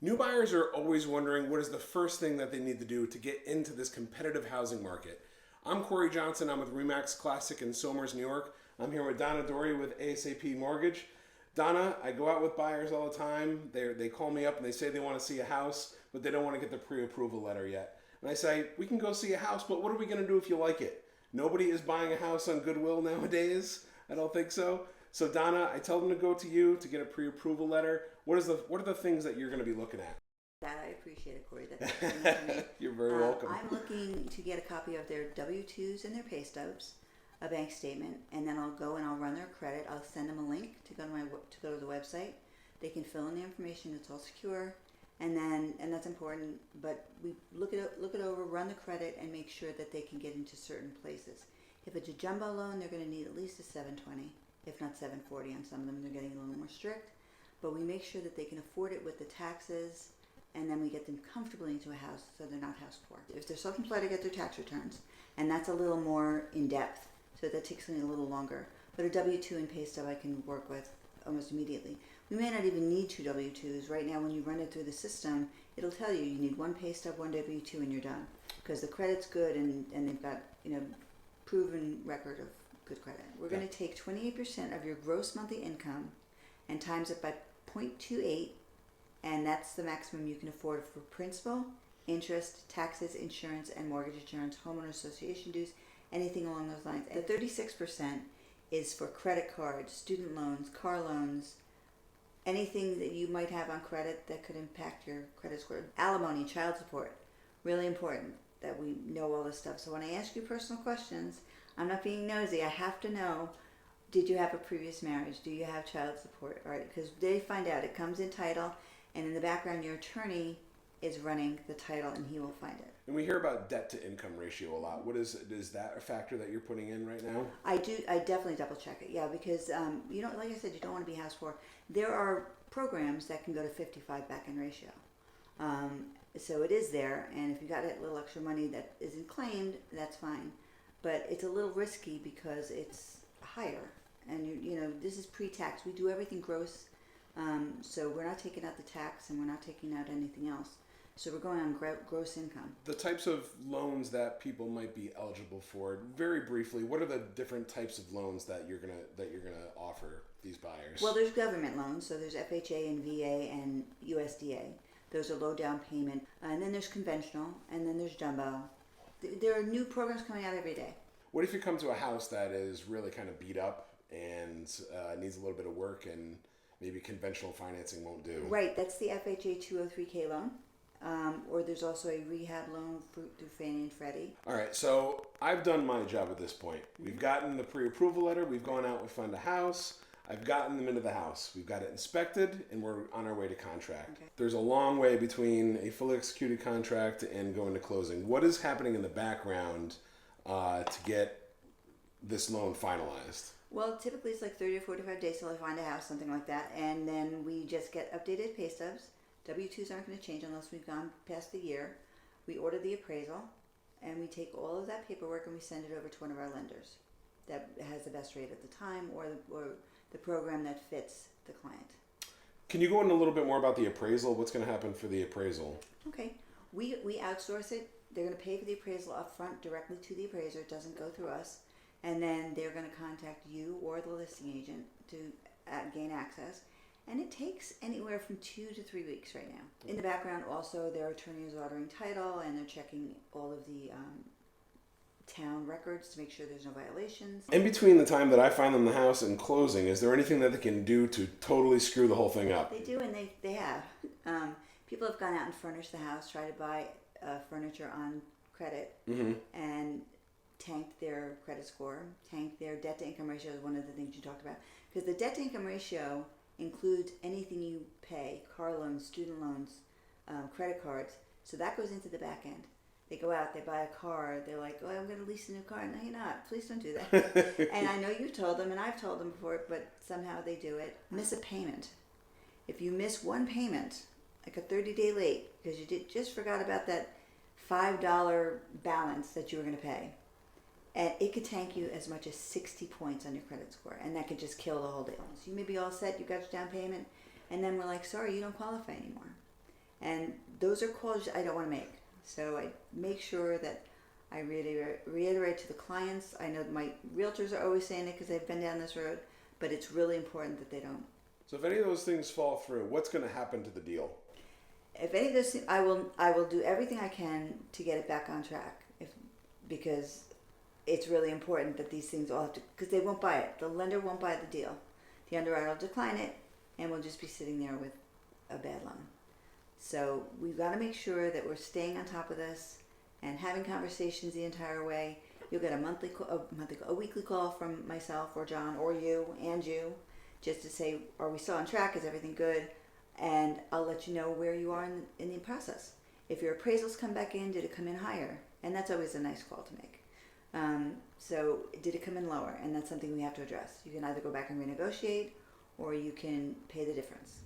New buyers are always wondering what is the first thing that they need to do to get into this competitive housing market. I'm Corey Johnson. I'm with Remax Classic in Somers, New York. I'm here with Donna Dory with ASAP Mortgage. Donna, I go out with buyers all the time. They call me up and they say they want to see a house, but they don't want to get the pre-approval letter yet. And I say, we can go see a house, but what are we going to do if you like it? Nobody is buying a house on Goodwill nowadays. I don't think so. So Donna, I tell them to go to you to get a pre-approval letter. What are the things that you're going to be looking at? That I appreciate it, Corey. That's for me. You're very welcome. I'm looking to get a copy of their W-2s and their pay stubs, a bank statement, and then I'll go and I'll run their credit. I'll send them a link to go to the website. They can fill in the information. It's all secure, and that's important. But we look it over, run the credit, and make sure that they can get into certain places. If it's a jumbo loan, they're going to need at least a 720, if not 740. On some of them, they're getting a little more strict. But we make sure that they can afford it with the taxes, and then we get them comfortably into a house so they're not house poor. If they're self-employed, I get their tax returns, and that's a little more in depth, so that takes me a little longer. But a W-2 and pay stub I can work with almost immediately. We may not even need 2 W-2s. Right now, when you run it through the system, it'll tell you need 1 pay stub, 1 W-2, and you're done. Because the credit's good, and they've got proven record of good credit. We're going to take 28% of your gross monthly income and times it by 0.28, and that's the maximum you can afford for principal, interest, taxes, insurance, and mortgage insurance, homeowner association dues, anything along those lines. And the 36% is for credit cards, student loans, car loans, anything that you might have on credit that could impact your credit score. Alimony, child support, really important that we know all this stuff. So when I ask you personal questions, I'm not being nosy. I have to know, did you have a previous marriage? Do you have child support? All right, because they find out. It comes in title, and in the background, your attorney is running the title, and he will find it. And we hear about debt to income ratio a lot. Is that a factor that you're putting in right now? I do. I definitely double check it. Yeah, because like I said, you don't want to be house poor. There are programs that can go to 55 back-end ratio. So it is there, and if you got a little extra money that isn't claimed, that's fine. But it's a little risky because it's higher, and this is pre-tax. We do everything gross, so we're not taking out the tax, and we're not taking out anything else. So we're going on gross income. The types of loans that people might be eligible for, very briefly, what are the different types of loans that you're gonna offer these buyers? Well, there's government loans, so there's FHA and VA and USDA. Those are low down payment, and then there's conventional, and then there's jumbo. There are new programs coming out every day. What if you come to a house that is really kind of beat up and needs a little bit of work, and maybe conventional financing won't do? Right, that's the FHA 203K loan. Or there's also a rehab loan through Fannie and Freddie. All right, so I've done my job at this point. We've gotten the pre-approval letter. We've gone out and found a house. I've gotten them into the house. We've got it inspected, and we're on our way to contract. Okay. There's a long way between a fully executed contract and going to closing. What is happening in the background to get this loan finalized? Well, typically it's like 30 or 45 days till I find a house, something like that, and then we just get updated pay stubs. W-2s aren't going to change unless we've gone past the year. We order the appraisal, and we take all of that paperwork and we send it over to one of our lenders that has the best rate at the time, or the program that fits the client. Can you go into a little bit more about the appraisal? What's going to happen for the appraisal? Okay. We outsource it. They're going to pay for the appraisal up front directly to the appraiser. It doesn't go through us. And then they're going to contact you or the listing agent to gain access. And it takes anywhere from 2 to 3 weeks right now. In the background, also, their attorney is ordering title, and they're checking all of the town records to make sure there's no violations. In between the time that I find them the house and closing, is there anything that they can do to totally screw the whole thing up? They do, and they have. People have gone out and furnished the house, tried to buy furniture on credit, and tanked their credit score, tanked their debt to income ratio is one of the things you talked about. Because the debt to income ratio includes anything you pay, car loans, student loans, credit cards. So that goes into the back end. They go out, they buy a car, they're like, oh, I'm going to lease a new car. No, you're not. Please don't do that. And I know you've told them, and I've told them before, but somehow they do it. Miss a payment. If you miss one payment, like a 30-day late, because you just forgot about that $5 balance that you were going to pay, and it could tank you as much as 60 points on your credit score, and that could just kill the whole deal. So you may be all set, you got your down payment, and then we're like, sorry, you don't qualify anymore. And those are calls I don't want to make. So I make sure that I reiterate to the clients. I know my realtors are always saying it because they've been down this road, but it's really important that they don't. So if any of those things fall through, what's going to happen to the deal? If any of those, I will do everything I can to get it back on track. Because it's really important that these things all have to, because they won't buy it. The lender won't buy the deal. The underwriter will decline it, and we'll just be sitting there with a bad loan. So we've got to make sure that we're staying on top of this and having conversations the entire way. You'll get a weekly call from myself or John or you, just to say, are we still on track? Is everything good? And I'll let you know where you are in the process. If your appraisals come back in, did it come in higher? And that's always a nice call to make. So did it come in lower? And that's something we have to address. You can either go back and renegotiate, or you can pay the difference.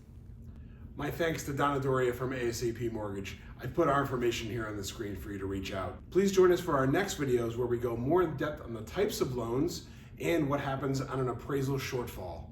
My thanks to Donna Doria from ASAP Mortgage. I've put our information here on the screen for you to reach out. Please join us for our next videos where we go more in depth on the types of loans and what happens on an appraisal shortfall.